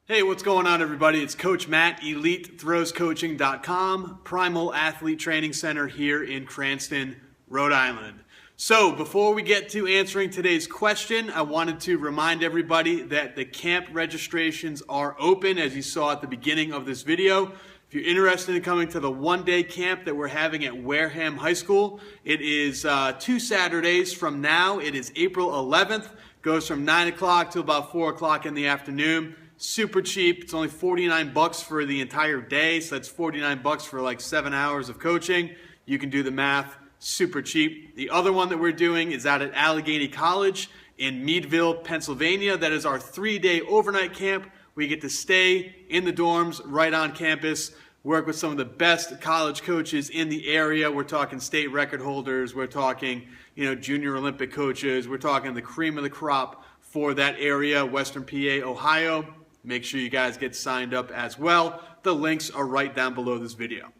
Hey, what's going on, everybody? It's Coach Matt, EliteThrowsCoaching.com, Primal Athlete Training Center here in Cranston, Rhode Island. So before we get to answering today's question, I wanted to remind everybody that the camp registrations are open, as you saw at the beginning of this video. If you're interested in coming to the one-day camp that we're having at Wareham High School, it is 2 Saturdays from now. It is April 11th. Goes from 9 o'clock to about 4 o'clock in the afternoon. Super cheap. It's only $49 for the entire day, so that's $49 for like 7 hours of coaching. You can do the math. Super cheap. The other one that we're doing is out at Allegheny College in Meadville, Pennsylvania. That is our 3-day overnight camp. We get to stay in the dorms right on campus, work with some of the best college coaches in the area. We're talking state record holders. We're talking, junior Olympic coaches. We're talking the cream of the crop for that area, Western PA, Ohio. Make sure you guys get signed up as well. The links are right down below this video.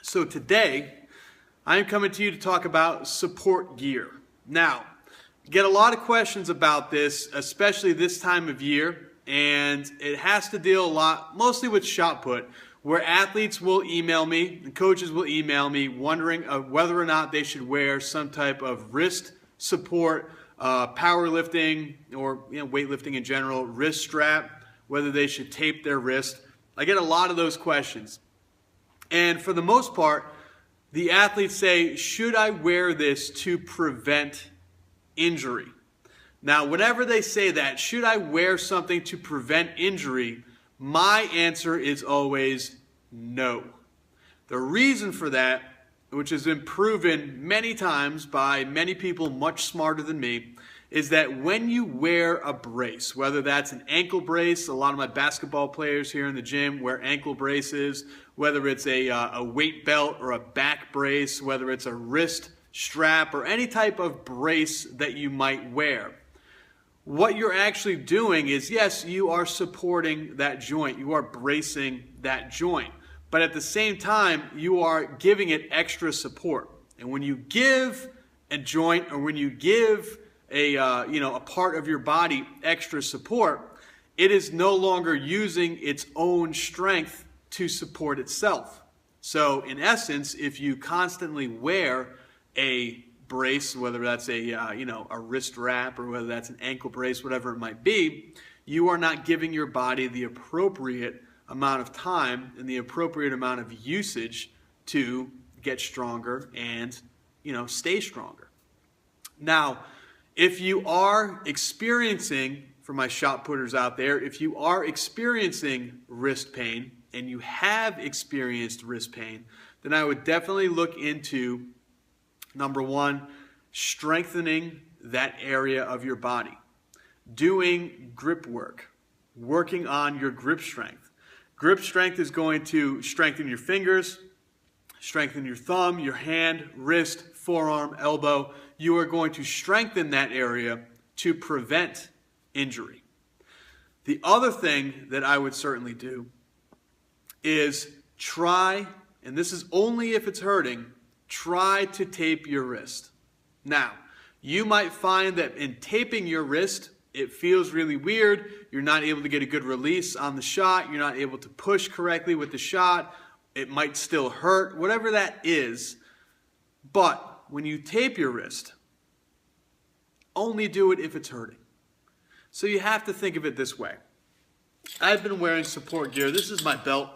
So today, I am coming to you to talk about support gear. Now, get a lot of questions about this, especially this time of year, and it has to deal a lot, mostly with shot put, where athletes will email me, and coaches will email me, wondering whether or not they should wear some type of wrist support, powerlifting, or weightlifting in general, wrist strap, whether they should tape their wrist. I get a lot of those questions. And for the most part, the athletes say, should I wear this to prevent injury? Now, whenever they say that, should I wear something to prevent injury? My answer is always no. The reason for that, which has been proven many times by many people much smarter than me, is that when you wear a brace, whether that's an ankle brace, a lot of my basketball players here in the gym wear ankle braces, whether it's a weight belt or a back brace, whether it's a wrist strap or any type of brace that you might wear. What you're actually doing is, yes, you are supporting that joint. You are bracing that joint. But at the same time, you are giving it extra support. And when you give a joint or when you give a part of your body extra support, it is no longer using its own strength to support itself. So in essence, if you constantly wear a brace, whether that's a wrist wrap or whether that's an ankle brace, whatever it might be, you are not giving your body the appropriate amount of time and the appropriate amount of usage to get stronger and stay stronger. Now, if you are experiencing, for my shot putters out there, if you are experiencing wrist pain and you have experienced wrist pain, then I would definitely look into, number one, strengthening that area of your body, doing grip work, working on your grip strength. Grip strength is going to strengthen your fingers, strengthen your thumb, your hand, wrist, forearm, elbow. You are going to strengthen that area to prevent injury. The other thing that I would certainly do is try, and this is only if it's hurting, try to tape your wrist. Now, you might find that in taping your wrist, it feels really weird. You're not able to get a good release on the shot. You're not able to push correctly with the shot. It might still hurt, whatever that is. But when you tape your wrist, only do it if it's hurting. So you have to think of it this way. I've been wearing support gear. This is my belt.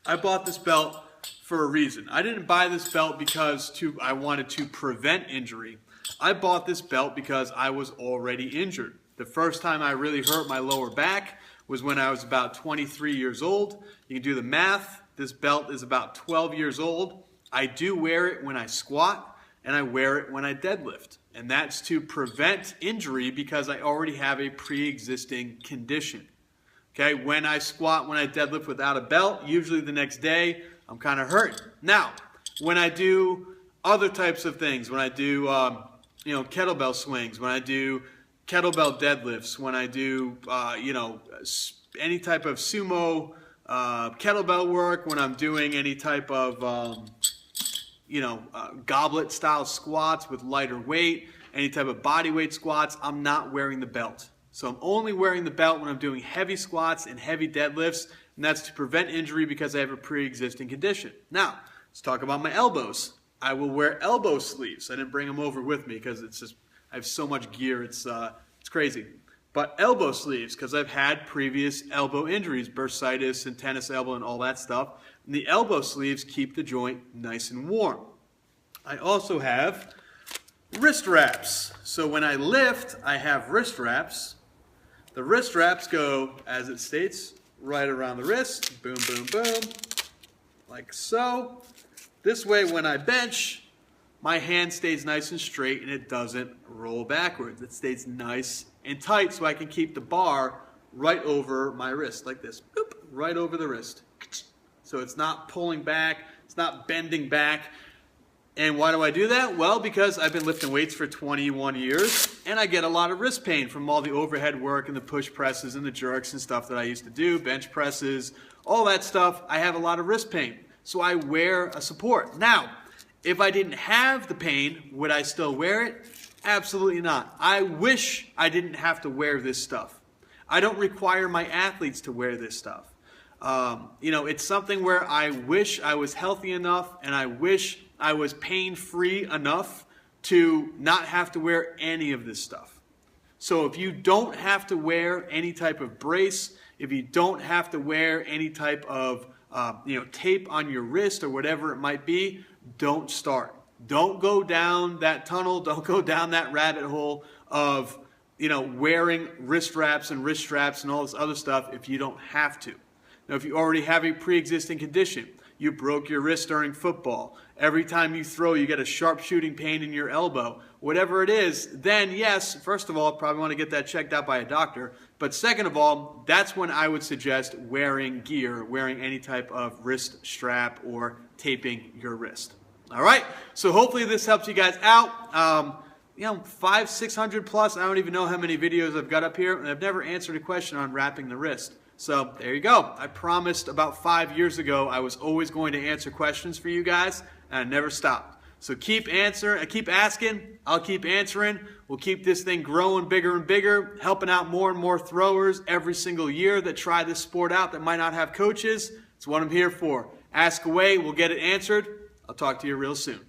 I bought this belt for a reason. I didn't buy this belt because I wanted to prevent injury. I bought this belt because I was already injured. The first time I really hurt my lower back was when I was about 23 years old. You can do the math. This belt is about 12 years old. I do wear it when I squat, and I wear it when I deadlift. And that's to prevent injury because I already have a pre-existing condition. Okay, when I squat, when I deadlift without a belt, usually the next day, I'm kind of hurt. Now, when I do other types of things, when I do, kettlebell swings, when I do kettlebell deadlifts, when I do, any type of sumo kettlebell work, when I'm doing any type of, goblet style squats with lighter weight, any type of body weight squats, I'm not wearing the belt. So I'm only wearing the belt when I'm doing heavy squats and heavy deadlifts, and that's to prevent injury because I have a pre-existing condition. Now, let's talk about my elbows. I will wear elbow sleeves. I didn't bring them over with me because I have so much gear, it's crazy. But elbow sleeves, because I've had previous elbow injuries, bursitis and tennis elbow and all that stuff. And the elbow sleeves keep the joint nice and warm. I also have wrist wraps. So when I lift, I have wrist wraps. The wrist wraps go, as it states, right around the wrist. Boom, boom, boom. Like so. This way, when I bench, my hand stays nice and straight and it doesn't roll backwards. It stays nice and tight so I can keep the bar right over my wrist, like this. Boop, right over the wrist. So it's not pulling back, it's not bending back. And why do I do that? Well, because I've been lifting weights for 21 years and I get a lot of wrist pain from all the overhead work and the push presses and the jerks and stuff that I used to do, bench presses, all that stuff. I have a lot of wrist pain. So I wear a support. Now, if I didn't have the pain, would I still wear it? Absolutely not. I wish I didn't have to wear this stuff. I don't require my athletes to wear this stuff. It's something where I wish I was healthy enough and I wish I was pain-free enough to not have to wear any of this stuff. So if you don't have to wear any type of brace, if you don't have to wear any type of tape on your wrist or whatever it might be, don't start. Don't go down that tunnel. Don't go down that rabbit hole of, wearing wrist wraps and wrist straps and all this other stuff if you don't have to. Now, if you already have a pre-existing condition, you broke your wrist during football, every time you throw, you get a sharp shooting pain in your elbow, whatever it is, then yes, first of all, probably want to get that checked out by a doctor. But second of all, that's when I would suggest wearing gear, wearing any type of wrist strap or taping your wrist. All right, so hopefully this helps you guys out. 500, 600 plus, I don't even know how many videos I've got up here, and I've never answered a question on wrapping the wrist. So there you go. I promised about 5 years ago I was always going to answer questions for you guys, and I never stopped. So keep asking, I'll keep answering. We'll keep this thing growing bigger and bigger, helping out more and more throwers every single year that try this sport out that might not have coaches. It's what I'm here for. Ask away, we'll get it answered. I'll talk to you real soon.